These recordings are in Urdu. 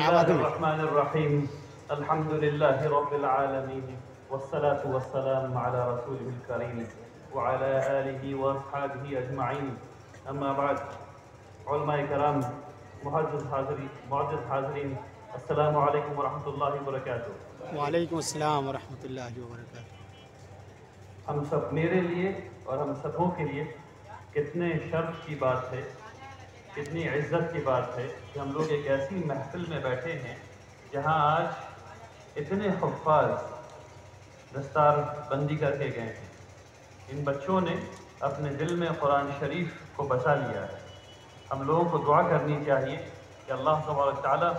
الرحمن الرحیم الحمد للہ رب العالمین والصلاة والسلام علی رسوله الکریم وعلی آلہ واصحابہ اجمعین اما بعد. علماء کرام، معزز حاضرین، السلام علیکم ورحمۃ اللہ وبرکاتہ. وعلیکم السلام ورحمۃ اللہ وبرکاتہ. ہم سب، میرے لیے اور ہم سبوں کے لیے کتنے شرف کی بات ہے، کتنی عزت کی بات ہے کہ ہم لوگ ایک ایسی محفل میں بیٹھے ہیں جہاں آج اتنے حفاظ دستار بندی کر کے گئے ہیں. ان بچوں نے اپنے دل میں قرآن شریف کو بسا لیا ہے. ہم لوگوں کو دعا کرنی چاہیے کہ اللہ تبارک تعالیٰ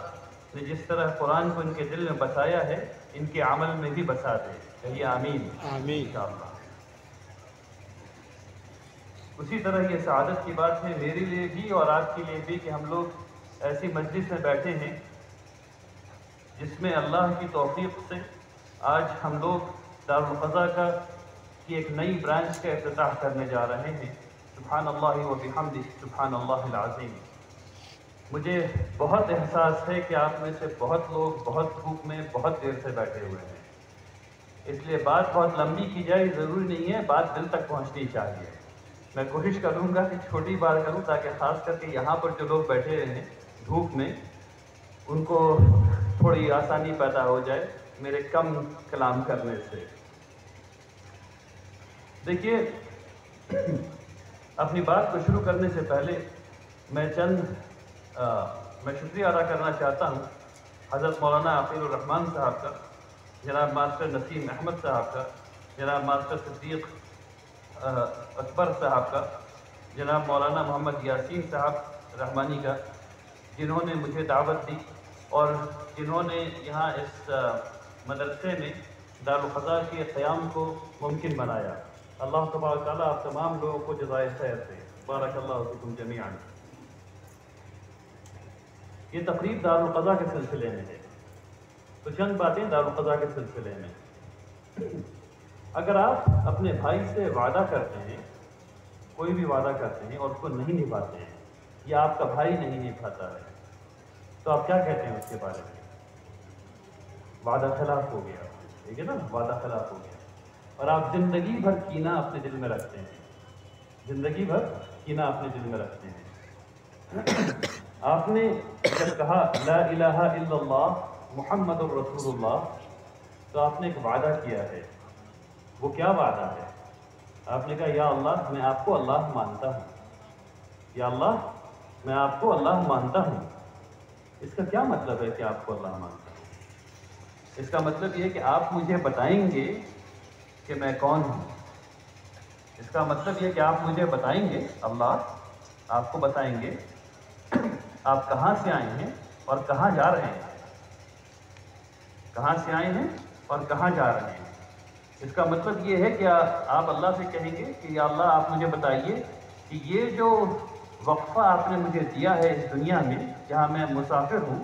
نے جس طرح قرآن کو ان کے دل میں بسایا ہے ان کے عمل میں بھی بسا دے. کہیے آمین. آمین. انشاءاللہ. اسی طرح یہ سعادت کی بات ہے میرے لیے بھی اور آپ کے لیے بھی کہ ہم لوگ ایسی مجلس میں بیٹھے ہیں جس میں اللہ کی توفیق سے آج ہم لوگ دارالقضا کی ایک نئی برانچ کا افتتاح کرنے جا رہے ہیں. سبحان اللہ و بحمدہ سبحان اللہ العظیم. مجھے بہت احساس ہے کہ آپ میں سے بہت لوگ بہت دھوپ میں بہت دیر سے بیٹھے ہوئے ہیں، اس لیے بات بہت لمبی کی جائے ضروری نہیں ہے، بات دل تک پہنچنی چاہیے. میں کوشش کروں گا کہ چھوٹی بات کروں تاکہ خاص کر کے یہاں پر جو لوگ بیٹھے ہیں دھوپ میں ان کو تھوڑی آسانی پیدا ہو جائے میرے کم کلام کرنے سے. دیکھیے، اپنی بات کو شروع کرنے سے پہلے میں شکریہ ادا کرنا چاہتا ہوں حضرت مولانا عقیل الرحمن صاحب کا، جناب ماسٹر نسیم احمد صاحب کا، جناب ماسٹر صدیق اکبر صاحب کا، جناب مولانا محمد یاسین صاحب رحمانی کا، جنہوں نے مجھے دعوت دی اور جنہوں نے یہاں اس مدرسے میں دارالقضا کے قیام کو ممکن بنایا. اللہ تبارک تعالیٰ آپ تمام لوگوں کو جزائے خیر دے. بارک اللہ فیکم جمیعا. یہ تقریب دارالقضا کے سلسلے میں ہے تو چند باتیں دارالقضا کے سلسلے میں. اگر آپ اپنے بھائی سے وعدہ کرتے ہیں، کوئی بھی وعدہ کرتے ہیں اور اس کو نہیں نبھاتے ہیں یا آپ کا بھائی نہیں نبھاتا ہے تو آپ کیا کہتے ہیں اس کے بارے میں؟ وعدہ خلاف ہو گیا. ٹھیک ہے نا، وعدہ خلاف ہو گیا. اور آپ زندگی بھر کینہ اپنے دل میں رکھتے ہیں، زندگی بھر کینہ اپنے دل میں رکھتے ہیں. آپ نے جب کہا لا الہ الا اللہ محمد الرسول اللہ تو آپ نے ایک وعدہ کیا ہے. وہ کیا وعدہ ہے؟ آپ نے کہا یا اللہ میں آپ کو اللہ مانتا ہوں، یا اللہ میں آپ کو اللہ مانتا ہوں. اس کا کیا مطلب ہے کہ آپ کو اللہ مانتا ہوں؟ اس کا مطلب یہ ہے کہ آپ مجھے بتائیں گے کہ میں کون ہوں. اس کا مطلب یہ کہ آپ مجھے بتائیں گے، اللہ آپ کو بتائیں گے آپ کہاں سے آئے ہیں اور کہاں جا رہے ہیں. کہاں سے آئے ہیں اور کہاں جا رہے ہیں. اس کا مطلب یہ ہے کہ آپ اللہ سے کہیں گے کہ یا اللہ آپ مجھے بتائیے کہ یہ جو وقفہ آپ نے مجھے دیا ہے اس دنیا میں جہاں میں مسافر ہوں،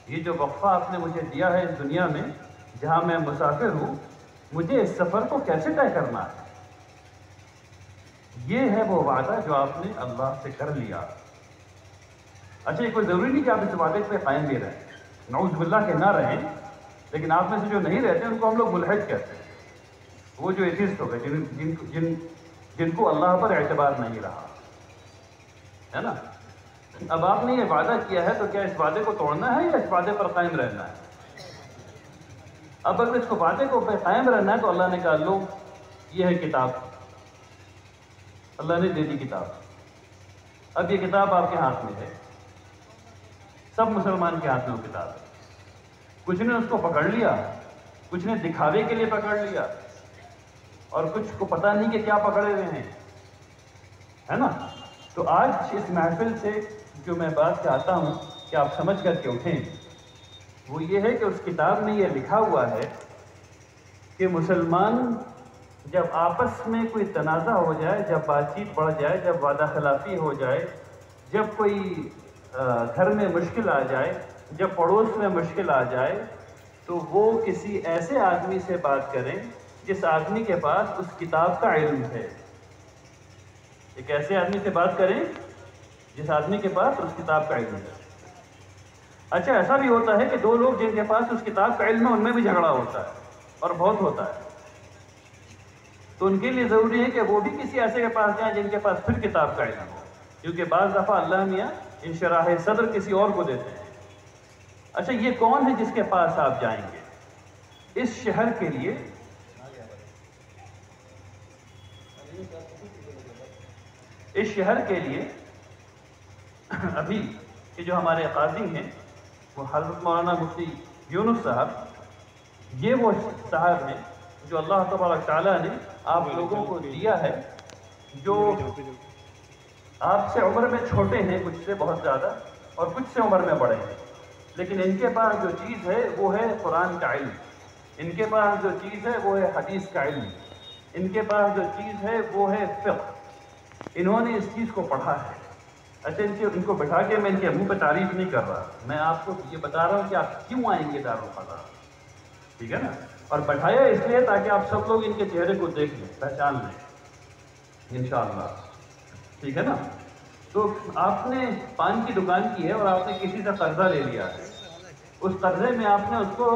یہ جو وقفہ آپ نے مجھے دیا ہے اس دنیا میں جہاں میں مسافر ہوں، مجھے اس سفر کو کیسے طے کرنا ہے. یہ ہے وہ وعدہ جو آپ نے اللہ سے کر لیا. اچھا، یہ کوئی ضروری نہیں کہ آپ اس وعدے پہ قائم بھی رہیں، نعوذ باللہ کہ نہ رہیں، لیکن آپ میں سے جو نہیں رہتے ان کو ہم لوگ ملحد کہتے ہیں. وہ جو ایتھیسٹ ہو گئے جن کو اللہ پر اعتبار نہیں رہا ہے نا. اب آپ نے یہ وعدہ کیا ہے تو کیا اس وعدے کو توڑنا ہے یا اس وعدے پر قائم رہنا ہے؟ اب اگر اس کو وعدے کو پہ قائم رہنا ہے تو اللہ نے کہا لو یہ ہے کتاب. اللہ نے دے دی کتاب. اب یہ کتاب آپ کے ہاتھ میں ہے، سب مسلمان کے ہاتھ میں وہ کتاب ہے. کچھ نے اس کو پکڑ لیا، کچھ نے دکھاوے کے لیے پکڑ لیا اور کچھ کو پتہ نہیں کہ کیا پکڑے ہوئے ہیں، ہے نا. تو آج اس محفل سے جو میں بات چاہتا ہوں کہ آپ سمجھ کر کے اٹھیں وہ یہ ہے کہ اس کتاب میں یہ لکھا ہوا ہے کہ مسلمان جب آپس میں کوئی تنازع ہو جائے، جب بات چیت بڑھ جائے، جب وعدہ خلافی ہو جائے، جب کوئی گھر میں مشکل آ جائے، جب پڑوس میں مشکل آ جائے تو وہ کسی ایسے آدمی سے بات کریں جس آدمی کے پاس اس کتاب کا علم ہے. ایک ایسے آدمی سے بات کریں جس آدمی کے پاس اس کتاب کا علم ہے. اچھا ایسا بھی ہوتا ہے کہ دو لوگ جن کے پاس اس کتاب کا علم ہے ان میں بھی جھگڑا ہوتا ہے اور بہت ہوتا ہے، تو ان کے لیے ضروری ہے کہ وہ بھی کسی ایسے کے پاس جائیں جن کے پاس پھر کتاب کا علم ہو، کیونکہ بعض دفعہ اللہ میاں انشراح صدر کسی اور کو دیتے ہیں۔ اچھا یہ کون ہے جس کے پاس آپ جائیں گے؟ اس شہر کے لیے ابھی کہ جو ہمارے قاضی ہیں وہ حضرت مولانا مفتی یونس صاحب، یہ وہ صاحب ہیں جو اللہ تبارک تعالیٰ نے آپ لوگوں کو دیا ہے، جو آپ سے عمر میں چھوٹے ہیں، کچھ سے بہت زیادہ اور کچھ سے عمر میں بڑے ہیں، لیکن ان کے پاس جو چیز ہے وہ ہے قرآن کا علم، ان کے پاس جو چیز ہے وہ ہے حدیث کا علم، ان کے پاس جو چیز ہے وہ ہے فقہ، انہوں نے اس چیز کو پڑھا ہے۔ اچھا ان کو بٹھا کے میں ان کے منہ پہ تعریف نہیں کر رہا، میں آپ کو یہ بتا رہا ہوں کہ آپ کیوں آئیں گے دارالقضا، ٹھیک ہے نا؟ اور بٹھایا اس لیے تاکہ آپ سب لوگ ان کے چہرے کو دیکھ لیں، پہچان لیں انشاءاللہ، ٹھیک ہے نا؟ تو آپ نے پان کی دکان کی ہے اور آپ نے کسی سے قرضہ لے لیا ہے، اس قرضے میں آپ نے اس کو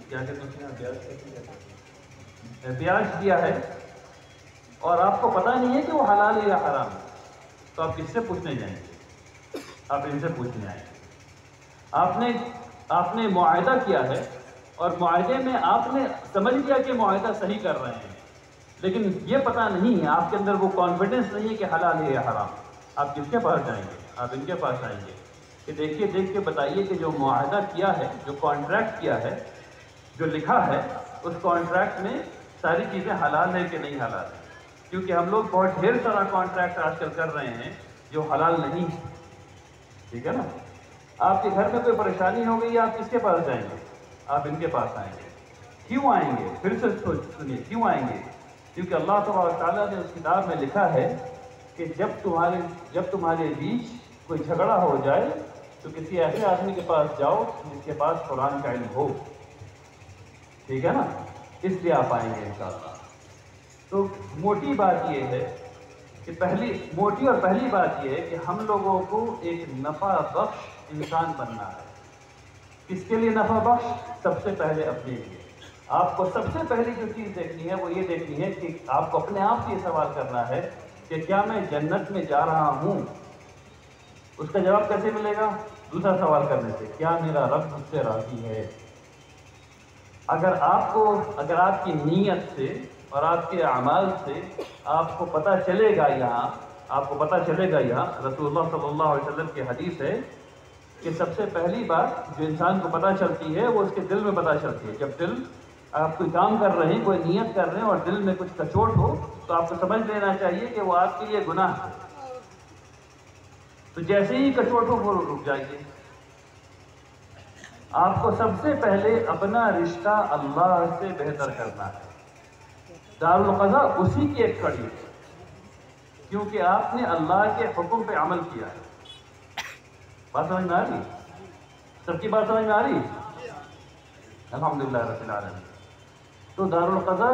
کیا کہتے ہیں بیاج دیا ہے، اور آپ کو پتہ نہیں ہے کہ وہ حلال ہے یا حرام ہے، تو آپ کس سے پوچھنے جائیں گے؟ آپ ان سے پوچھنے آئیں گے۔ آپ نے معاہدہ کیا ہے اور معاہدے میں آپ نے سمجھ لیا کہ معاہدہ صحیح کر رہے ہیں، لیکن یہ پتہ نہیں ہے، آپ کے اندر وہ کانفیڈنس نہیں ہے کہ حلال ہے یا حرام، آپ کس کے پاس جائیں گے؟ آپ ان کے پاس آئیں گے کہ دیکھیے دیکھ کے بتائیے کہ جو معاہدہ کیا ہے، جو کانٹریکٹ کیا ہے، جو لکھا ہے، اس کانٹریکٹ میں ساری چیزیں حلال ہے کہ نہیں حلال ہے، کیونکہ ہم لوگ بہت ڈھیر سارا کانٹریکٹ آج کل کر رہے ہیں جو حلال نہیں ہے، ٹھیک ہے نا؟ آپ کے گھر میں کوئی پریشانی ہو گئی، آپ کس کے پاس جائیں گے؟ آپ ان کے پاس آئیں گے۔ کیوں آئیں گے؟ پھر سے سنیے، کیوں آئیں گے؟ کیونکہ اللہ تبارک تعالیٰ نے اس کتاب میں لکھا ہے کہ جب تمہارے بیچ کوئی جھگڑا ہو جائے تو کسی ایسے آدمی کے پاس جاؤ جس کے پاس قرآن کا علم ہو، ٹھیک ہے نا؟ اس لیے آپ آئیں گے انشاءاللہ۔ تو موٹی بات یہ ہے کہ موٹی اور پہلی بات یہ ہے کہ ہم لوگوں کو ایک نفع بخش انسان بننا ہے۔ کس کے لیے نفع بخش؟ سب سے پہلے اپنے لیے۔ آپ کو سب سے پہلی جو چیز دیکھنی ہے وہ یہ دیکھنی ہے کہ آپ کو اپنے آپ سے یہ سوال کرنا ہے کہ کیا میں جنت میں جا رہا ہوں؟ اس کا جواب کیسے ملے گا؟ دوسرا سوال کرنے سے، کیا میرا رب مجھ سے راضی ہے؟ اگر آپ کی نیت سے اور آپ کے اعمال سے آپ کو پتہ چلے گا یہاں رسول اللہ صلی اللہ علیہ وسلم کی حدیث ہے کہ سب سے پہلی بات جو انسان کو پتہ چلتی ہے وہ اس کے دل میں پتہ چلتی ہے۔ جب دل آپ کوئی کام کر رہے ہیں، کوئی نیت کر رہے ہیں اور دل میں کچھ کچوٹ ہو تو آپ کو سمجھ لینا چاہیے کہ وہ آپ کے لیے گناہ ہے، تو جیسے ہی کچوٹ ہو وہ رک جائیے۔ آپ کو سب سے پہلے اپنا رشتہ اللہ سے بہتر کرنا ہے۔ دارالقضا اسی کی ایک کڑی ہے، کیونکہ آپ نے اللہ کے حکم پہ عمل کیا ہے۔ بات سمجھ میں آ رہی؟ سب کی بات سمجھ میں آ رہی؟ الحمدللہ رب العالمین۔ تو دارالقضا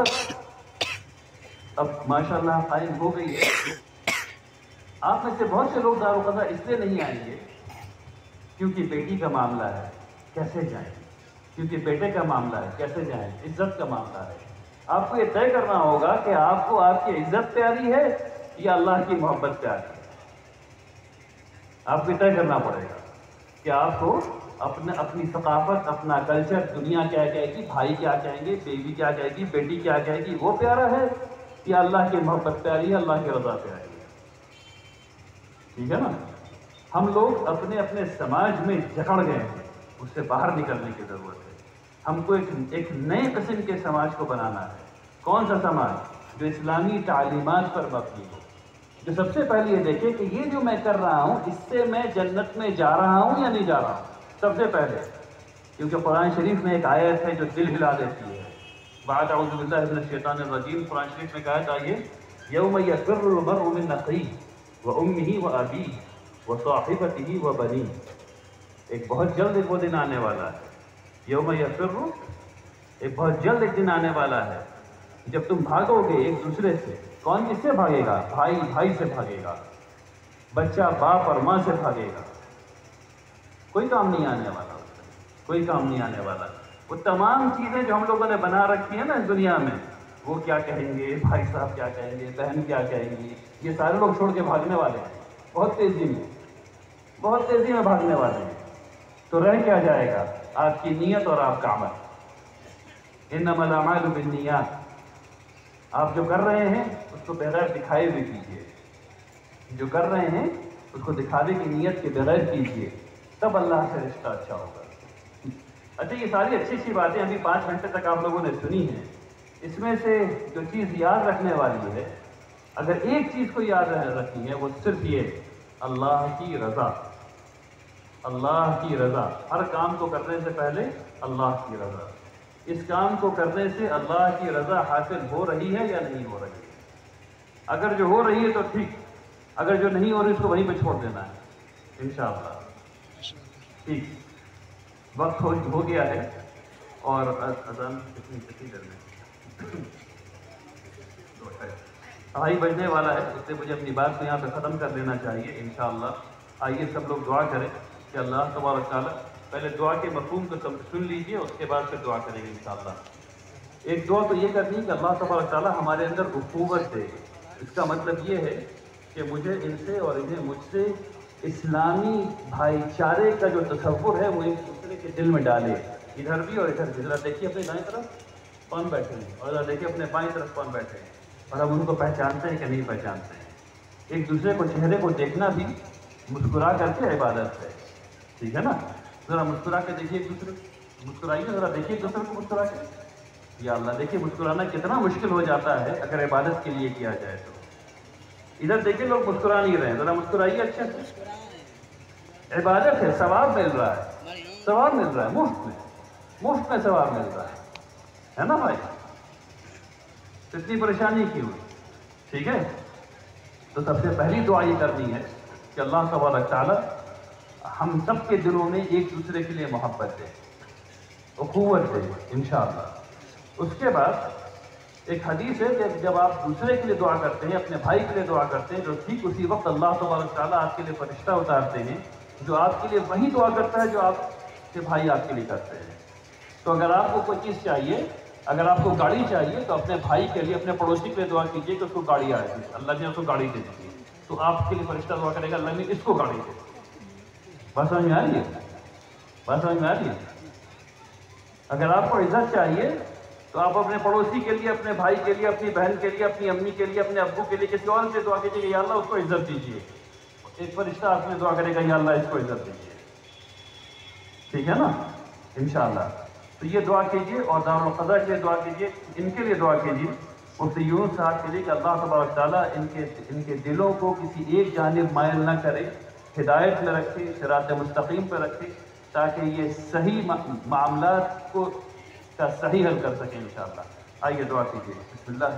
اب ماشاءاللہ قائم ہو گئی ہے۔ آپ میں سے بہت سے لوگ دارالقضا اس لیے نہیں آئیں گے کیونکہ بیٹی کا معاملہ ہے، کیسے جائیں؟ کیونکہ بیٹے کا معاملہ ہے، کیسے جائیں؟ عزت کا معاملہ ہے۔ آپ کو یہ طے کرنا ہوگا کہ آپ کو آپ کی عزت پیاری ہے یا اللہ کی محبت پیاری ہے۔ آپ کو یہ طے کرنا پڑے گا کہ آپ کو اپنی ثقافت، اپنا کلچر، دنیا کیا کہے گی، بھائی کیا کہیں گے، بیوی کیا کہے گی، بیٹی کیا کہے گی، وہ پیارا ہے یا اللہ کی محبت پیاری ہے، اللہ کی رضا پیاری ہے، ٹھیک ہے نا؟ ہم لوگ اپنے سماج میں جکڑ گئے ہیں، اس سے باہر نکلنے کی ضرورت ہے۔ ہم کو ایک نئے قسم کے سماج کو بنانا ہے۔ کون سا سماج؟ جو اسلامی تعلیمات پر مبنی ہو، جو سب سے پہلے یہ دیکھے کہ یہ جو میں کر رہا ہوں اس سے میں جنت میں جا رہا ہوں یا نہیں جا رہا ہوں، سب سے پہلے۔ کیونکہ قرآن شریف میں ایک آیت ہے جو دل ہلا دیتی ہے، بعد اعوذ باللہ من الشیطان الرجیم، قرآن شریف میں کہا ہے آئیے، یوم یفر المرء من اخیہ وامہ وابیہ وصاحبتہ وبنیہ۔ ایک بہت جلد ایک وہ دن آنے والا ہے، یوم یفر، ایک بہت جلد ایک دن آنے والا ہے جب تم بھاگو گے ایک دوسرے سے۔ کون کس سے بھاگے گا؟ بھائی بھائی سے بھاگے گا، بچہ باپ اور ماں سے بھاگے گا، کوئی کام نہیں آنے والا، کوئی کام نہیں آنے والا۔ وہ تمام چیزیں جو ہم لوگوں نے بنا رکھی ہیں نا اس دنیا میں، وہ کیا کہیں گے، بھائی صاحب کیا کہیں گے، بہن کیا کہیں گی، یہ سارے لوگ چھوڑ کے بھاگنے والے ہیں، بہت تیزی میں بھاگنے والے ہیں۔ تو رہ کیا جائے گا؟ آپ کی نیت اور آپ کا عمل۔ انما الاعمال بالنیات۔ آپ جو کر رہے ہیں اس کو بغیر دکھائے ہوئے کیجیے، جو کر رہے ہیں اس کو دکھاوے کی نیت کے بغیر کیجیے، تب اللہ سے رشتہ اچھا ہوگا۔ اچھا، یہ ساری اچھی باتیں ابھی 5 گھنٹے تک آپ لوگوں نے سنی ہیں، اس میں سے جو چیز یاد رکھنے والی ہے، اگر ایک چیز کو یاد رکھنی ہے وہ صرف یہ، اللہ کی رضا۔ اللہ کی رضا، ہر کام کو کرنے سے پہلے اللہ کی رضا۔ اس کام کو کرنے سے اللہ کی رضا حاصل ہو رہی ہے یا نہیں ہو رہی ہے؟ اگر جو ہو رہی ہے تو ٹھیک، اگر جو نہیں ہو رہی اس کو وہیں پہ چھوڑ دینا ہے انشاءاللہ۔ ٹھیک، وقت ہو گیا ہے، اور اذان کتنی دیر میں؟ 2:30 بجنے والا ہے، اس سے مجھے اپنی بات کو یہاں پہ ختم کر لینا چاہیے انشاءاللہ۔ آئیے سب لوگ دعا کریں کہ اللہ تبارک تعالیٰ، پہلے دعا کے مفہوم کو سن لیجئے، اس کے بعد پھر دعا کریں گے انشاءاللہ۔ ایک دعا تو یہ کرنی کہ اللہ تبارک تعالیٰ ہمارے اندر اخوت دے۔ اس کا مطلب یہ ہے کہ مجھے ان سے اور انہیں مجھ سے اسلامی بھائی چارے کا جو تصور ہے وہ ایک دوسرے کے دل میں ڈالے، ادھر بھی اور ادھر بھی۔ ذرا دیکھیے اپنے دائیں طرف کون بیٹھے ہیں، اور ذرا دیکھیے اپنے بائیں طرف کون بیٹھے ہیں، اور ہم ان کو پہچانتے ہیں کہ نہیں پہچانتے ہیں۔ ایک دوسرے کو چہرے کو دیکھنا بھی مسکرا کر کے عبادت ہے، ٹھیک ہے نا؟ ذرا مسکرا کے دیکھیے ایک دوسرے کو، مسکرائیے، ذرا دیکھیے ایک دوسرے کو مسکرا کے۔ یا اللہ، دیکھیے مسکرانا کتنا مشکل ہو جاتا ہے اگر عبادت کے لیے کیا جائے تو۔ ادھر دیکھیے لوگ مسکرا نہیں رہے ہیں، ذرا مسکرائیے اچھے سے۔ عبادت ہے، ثواب مل رہا ہے، ثواب مل رہا ہے، مفت میں ثواب مل رہا ہے نا بھائی؟ اتنی پریشانی کیوں؟ ٹھیک ہے، تو سب سے پہلی دعا یہ کرنی ہے کہ اللہ تبارک تعالیٰ ہم سب کے دلوں میں ایک دوسرے کے لیے محبت دے، اخوت دے انشاءاللہ۔ اس کے بعد ایک حدیث ہے کہ جب آپ دوسرے کے لیے دعا کرتے ہیں، اپنے بھائی کے لیے دعا کرتے ہیں، تو ٹھیک اسی وقت اللہ تبارک تعالیٰ آپ کے لیے فرشتہ اتارتے ہیں جو آپ کے لیے وہی دعا کرتا ہے جو آپ کے بھائی آپ کے لیے کرتے ہیں۔ تو اگر آپ کو کوئی چیز چاہیے، اگر آپ کو گاڑی چاہیے، تو اپنے بھائی کے لیے، اپنے پڑوسی کے لیے دعا کیجیے کہ اس کو گاڑی آئے گی، اللہ نے اس کو گاڑی دے دی، تو آپ کے لیے فرشتہ دعا کرے گا اللہ نے اس کو گاڑی دے دی۔ بات سمجھ میں آ رہی ہے؟ بات سمجھ میں آ رہی ہے؟ اگر آپ کو عزت چاہیے تو آپ اپنے پڑوسی کے لیے، اپنے بھائی کے لیے، اپنی بہن کے لیے، اپنی امی کے لیے، اپنے ابو کے لیے، کسی اور سے دعا کیجیے کہ یا اللہ اس کو عزت دیجیے۔ ایک فرشتہ آپ نے دعا کرے گا یا اللہ اس کو عزت دیجیے، ٹھیک ہے نا؟ انشاءاللہ۔ تو یہ دعا کیجیے، اور دارالقضاء کے لیے دعا کیجیے، ان کے لیے دعا کیجیے، مفتی یونس صاحب کے لیے کہ اللہ تبارک تعالیٰ ان کے دلوں کو کسی ایک جانب مائل نہ کرے، ہدایت میں رکھے، صراط مستقیم پہ رکھے، تاکہ یہ صحیح معاملات کو کا صحیح حل کر سکیں انشاءاللہ۔ آئیے دعا کیجیے، بسم اللہ۔